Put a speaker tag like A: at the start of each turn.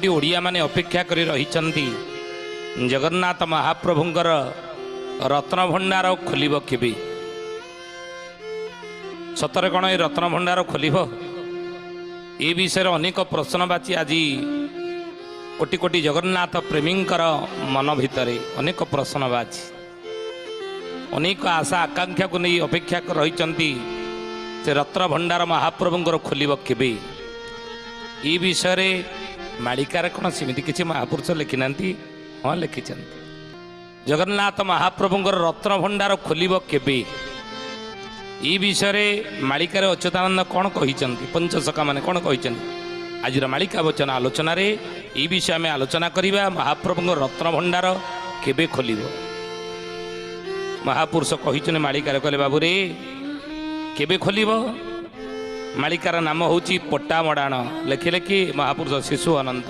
A: कोटी ओडिया माने अपेक्षा करी रहिचंती जगन्नाथ महाप्रभुंकर रत्न भंडार खोलिब केबे सतरे कौन ये रत्न भंडार खोलिब ए विषय अनेक प्रश्नवाची आज कोटी कोटी जगन्नाथ प्रेमींकर मन भितर अनेक प्रश्नवाची अनेक आशा आकांक्षा को नहीं अपेक्षा कर रहिचंती से रत्न भंडार महाप्रभुंकर खोलिब केबे ये विषय मालिकार कौन सेमती किसी महापुरुष लिखिना हाँ लिखि जगन्नाथ महाप्रभुंकर रत्न भंडार खोलिब केबे ये विषय मालिकार अच्युतानंद कौन कही पंचसखा माने कौन कही आज मालिका वचन आलोचन ये विषय आम आलोचना करवा महाप्रभुंकर रत्न भंडार केबे खोलिब महापुरुष कही मालिकार कहले बाबू रे केबे खोलिब मालिकार नाम हूँ पट्टा मडाण लिखिले कि महापुरुष शिशु अनंत।